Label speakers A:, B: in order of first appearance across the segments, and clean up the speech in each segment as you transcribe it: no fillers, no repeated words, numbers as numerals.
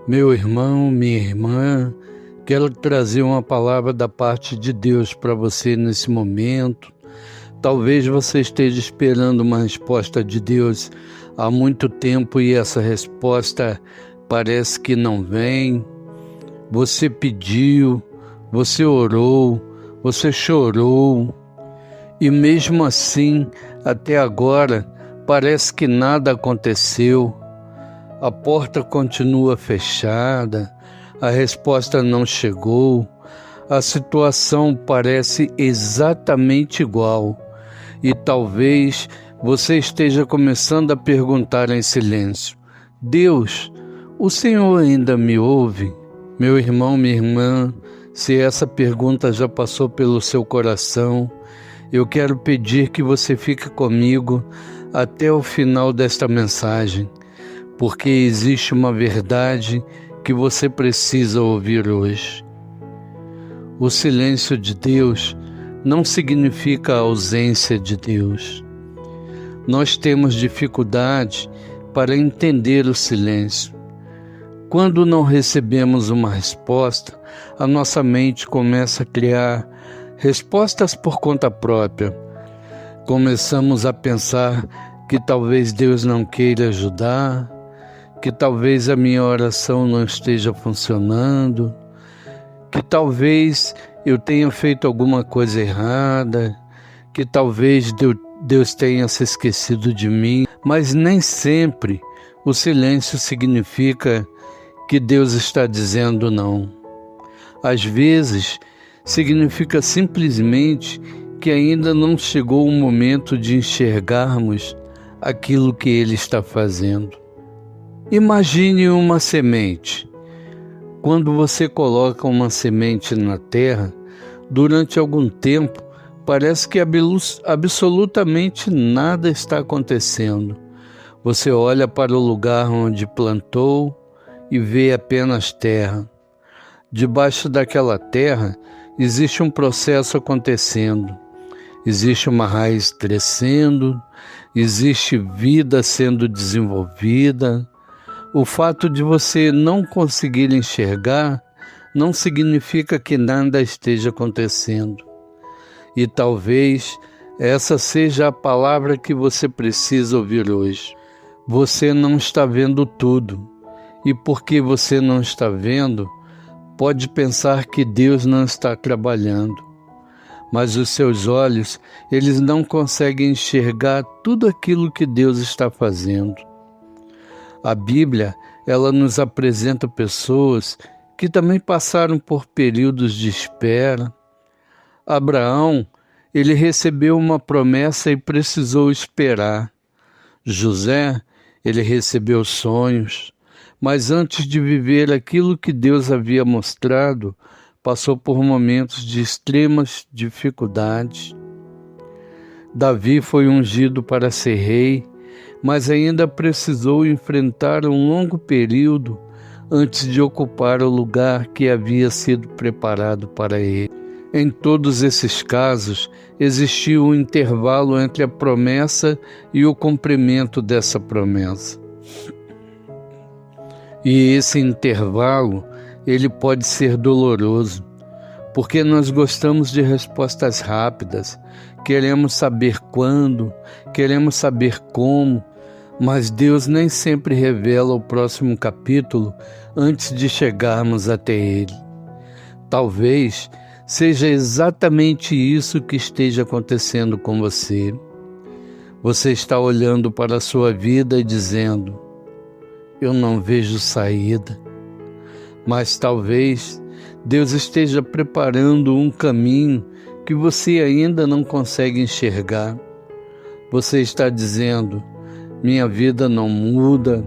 A: Meu irmão, minha irmã, quero trazer uma palavra da parte de Deus para você nesse momento. Talvez você esteja esperando uma resposta de Deus há muito tempo e essa resposta parece que não vem. Você pediu, você orou, você chorou e mesmo assim, até agora, parece que nada aconteceu. A porta continua fechada, a resposta não chegou, a situação parece exatamente igual e talvez você esteja começando a perguntar em silêncio: Deus, o Senhor ainda me ouve? Meu irmão, minha irmã, se essa pergunta já passou pelo seu coração, eu quero pedir que você fique comigo até o final desta mensagem, porque existe uma verdade que você precisa ouvir hoje. O silêncio de Deus não significa a ausência de Deus. Nós temos dificuldade para entender o silêncio. Quando não recebemos uma resposta, a nossa mente começa a criar respostas por conta própria. Começamos a pensar que talvez Deus não queira ajudar, que talvez a minha oração não esteja funcionando, que talvez eu tenha feito alguma coisa errada, que talvez Deus tenha se esquecido de mim, mas nem sempre o silêncio significa que Deus está dizendo não. Às vezes, significa simplesmente que ainda não chegou o momento de enxergarmos aquilo que Ele está fazendo. Imagine uma semente. Quando você coloca uma semente na terra, durante algum tempo, parece que absolutamente nada está acontecendo. Você olha para o lugar onde plantou e vê apenas terra. Debaixo daquela terra existe um processo acontecendo. Existe uma raiz crescendo, existe vida sendo desenvolvida. O fato de você não conseguir enxergar não significa que nada esteja acontecendo. E talvez essa seja a palavra que você precisa ouvir hoje. Você não está vendo tudo. E porque você não está vendo, pode pensar que Deus não está trabalhando. Mas os seus olhos, eles não conseguem enxergar tudo aquilo que Deus está fazendo. A Bíblia, ela nos apresenta pessoas que também passaram por períodos de espera. Abraão, ele recebeu uma promessa e precisou esperar. José, ele recebeu sonhos, mas antes de viver aquilo que Deus havia mostrado, passou por momentos de extremas dificuldades. Davi foi ungido para ser rei, mas ainda precisou enfrentar um longo período antes de ocupar o lugar que havia sido preparado para ele. Em todos esses casos, existiu um intervalo entre a promessa e o cumprimento dessa promessa. E esse intervalo, ele pode ser doloroso, porque nós gostamos de respostas rápidas, queremos saber quando, queremos saber como, mas Deus nem sempre revela o próximo capítulo antes de chegarmos até Ele. Talvez seja exatamente isso que esteja acontecendo com você. Você está olhando para a sua vida e dizendo: eu não vejo saída. Mas talvez Deus esteja preparando um caminho que você ainda não consegue enxergar. Você está dizendo: minha vida não muda,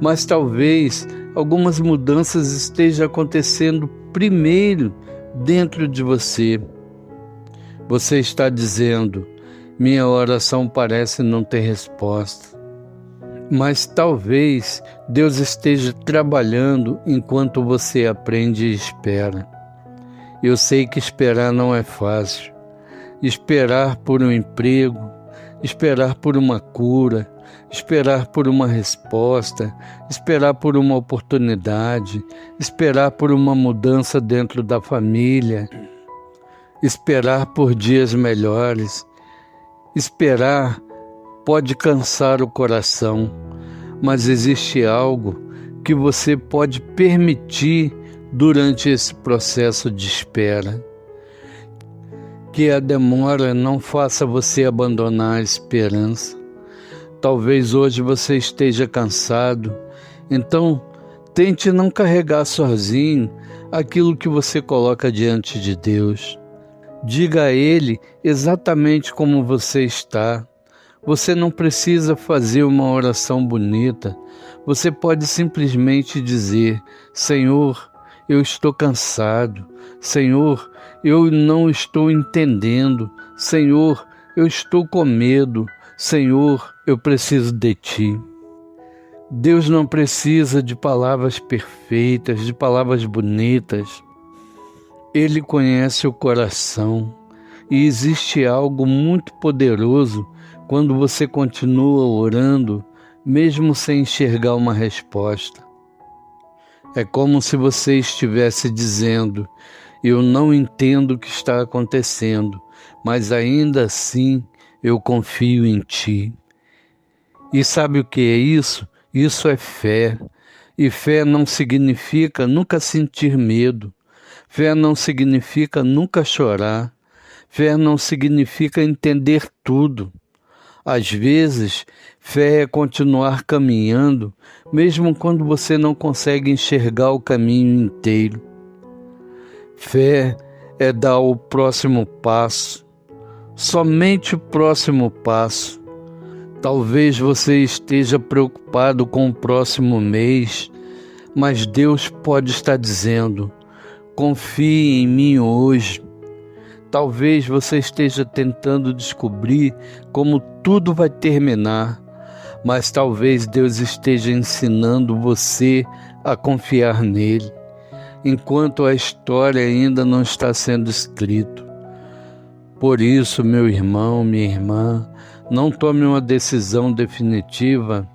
A: mas talvez algumas mudanças estejam acontecendo primeiro dentro de você. Você está dizendo: minha oração parece não ter resposta. Mas talvez Deus esteja trabalhando enquanto você aprende e espera. Eu sei que esperar não é fácil. Esperar por um emprego, esperar por uma cura, esperar por uma resposta, esperar por uma oportunidade, esperar por uma mudança dentro da família, esperar por dias melhores. Esperar pode cansar o coração, mas existe algo que você pode permitir durante esse processo de espera. Que a demora não faça você abandonar a esperança. Talvez hoje você esteja cansado, então tente não carregar sozinho aquilo que você coloca diante de Deus. Diga a Ele exatamente como você está. Você não precisa fazer uma oração bonita. Você pode simplesmente dizer: Senhor, eu estou cansado. Senhor, eu não estou entendendo. Senhor, eu estou com medo. Senhor, eu preciso de Ti. Deus não precisa de palavras perfeitas, de palavras bonitas. Ele conhece o coração e existe algo muito poderoso quando você continua orando, mesmo sem enxergar uma resposta. É como se você estivesse dizendo: eu não entendo o que está acontecendo, mas ainda assim eu confio em Ti. E sabe o que é isso? Isso é fé. E fé não significa nunca sentir medo. Fé não significa nunca chorar. Fé não significa entender tudo. Às vezes, fé é continuar caminhando, mesmo quando você não consegue enxergar o caminho inteiro. Fé é dar o próximo passo, somente o próximo passo. Talvez você esteja preocupado com o próximo mês, mas Deus pode estar dizendo: confie em mim hoje. Talvez você esteja tentando descobrir como tudo vai terminar, mas talvez Deus esteja ensinando você a confiar nele, enquanto a história ainda não está sendo escrita. Por isso, meu irmão, minha irmã, não tome uma decisão definitiva.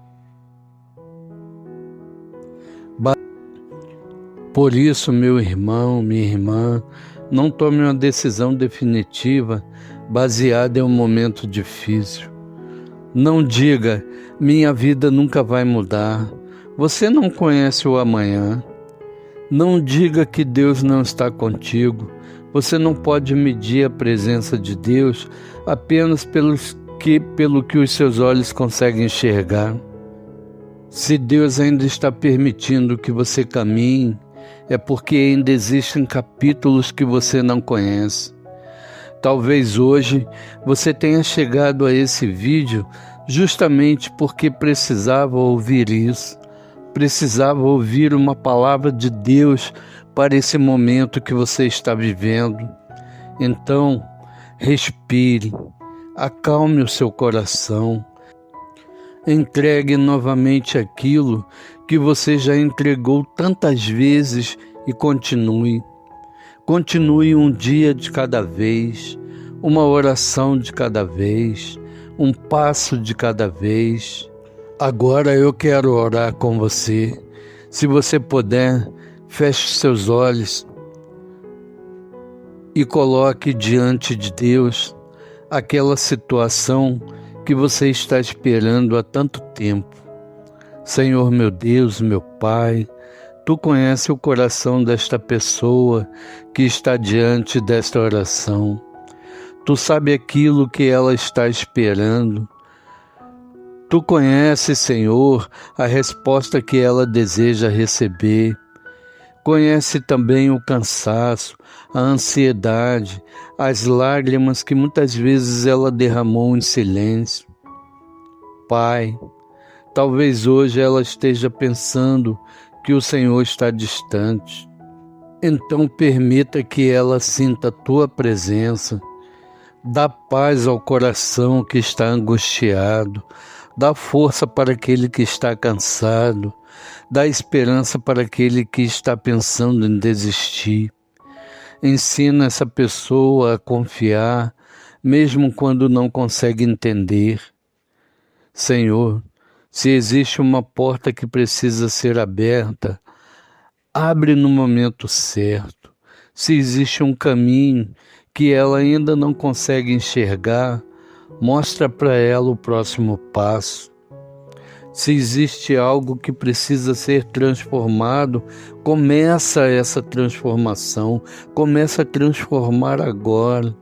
A: Por isso, meu irmão, minha irmã, não tome uma decisão definitiva baseada em um momento difícil. Não diga: minha vida nunca vai mudar. Você não conhece o amanhã. Não diga que Deus não está contigo. Você não pode medir a presença de Deus apenas pelo que os seus olhos conseguem enxergar. Se Deus ainda está permitindo que você caminhe, é porque ainda existem capítulos que você não conhece. Talvez hoje você tenha chegado a esse vídeo justamente porque precisava ouvir isso. Precisava ouvir uma palavra de Deus para esse momento que você está vivendo. Então, respire, acalme o seu coração. Entregue novamente aquilo que você já entregou tantas vezes e continue. Continue um dia de cada vez, uma oração de cada vez, um passo de cada vez. Agora eu quero orar com você. Se você puder, feche seus olhos e coloque diante de Deus aquela situação que você está esperando há tanto tempo. Senhor meu Deus, meu Pai, Tu conheces o coração desta pessoa que está diante desta oração. Tu sabe aquilo que ela está esperando. Tu conheces, Senhor, a resposta que ela deseja receber. Conhece também o cansaço, a ansiedade, as lágrimas que muitas vezes ela derramou em silêncio. Pai, talvez hoje ela esteja pensando que o Senhor está distante. Então permita que ela sinta a Tua presença. Dá paz ao coração que está angustiado. Dá força para aquele que está cansado. Dá esperança para aquele que está pensando em desistir. Ensina essa pessoa a confiar, mesmo quando não consegue entender. Senhor, se existe uma porta que precisa ser aberta, abre no momento certo. Se existe um caminho que ela ainda não consegue enxergar, mostra para ela o próximo passo. Se existe algo que precisa ser transformado, começa essa transformação, começa a transformar agora.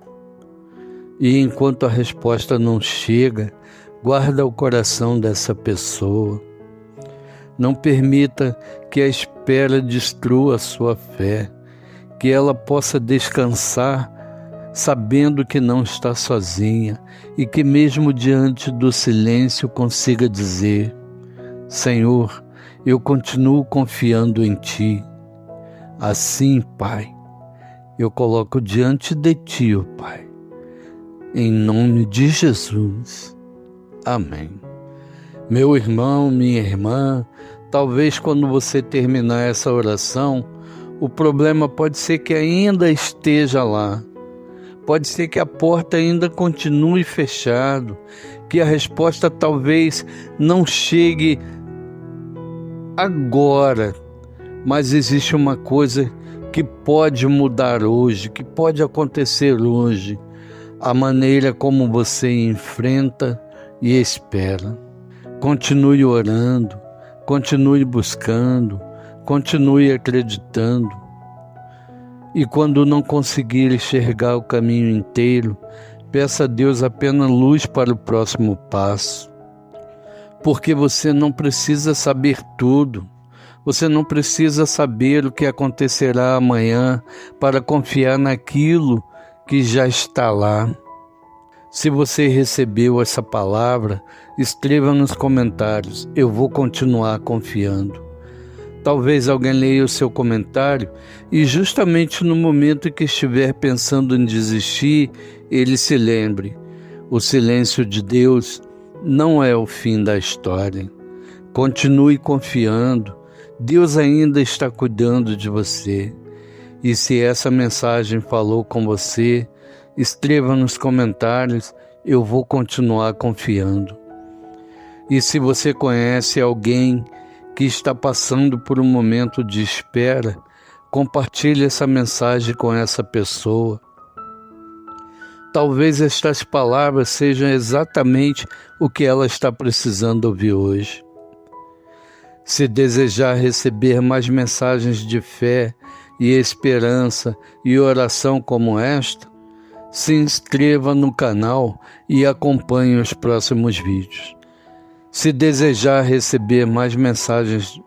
A: E enquanto a resposta não chega, guarda o coração dessa pessoa. Não permita que a espera destrua a sua fé, que ela possa descansar sabendo que não está sozinha e que mesmo diante do silêncio consiga dizer: Senhor, eu continuo confiando em Ti. Assim, Pai, eu coloco diante de Ti, ó Pai, em nome de Jesus. Amém. Meu irmão, minha irmã, talvez quando você terminar essa oração, o problema pode ser que ainda esteja lá. Pode ser que a porta ainda continue fechada, que a resposta talvez não chegue agora, mas existe uma coisa que pode mudar hoje, que pode acontecer hoje, a maneira como você enfrenta e espera. Continue orando, continue buscando, continue acreditando. E quando não conseguir enxergar o caminho inteiro, peça a Deus apenas luz para o próximo passo. Porque você não precisa saber tudo. Você não precisa saber o que acontecerá amanhã para confiar naquilo que já está lá. Se você recebeu essa palavra, escreva nos comentários: eu vou continuar confiando. Talvez alguém leia o seu comentário e justamente no momento que estiver pensando em desistir, ele se lembre: o silêncio de Deus não é o fim da história. Continue confiando, Deus ainda está cuidando de você. E se essa mensagem falou com você, escreva nos comentários: eu vou continuar confiando. E se você conhece alguém que está passando por um momento de espera, compartilhe essa mensagem com essa pessoa. Talvez estas palavras sejam exatamente o que ela está precisando ouvir hoje. Se desejar receber mais mensagens de fé e esperança e oração como esta, se inscreva no canal e acompanhe os próximos vídeos. Se desejar receber mais mensagens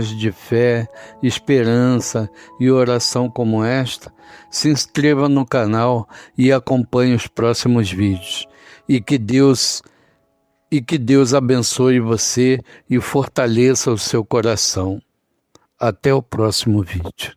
A: de fé, esperança e oração como esta, se inscreva no canal e acompanhe os próximos vídeos. E que Deus abençoe você e fortaleça o seu coração. Até o próximo vídeo.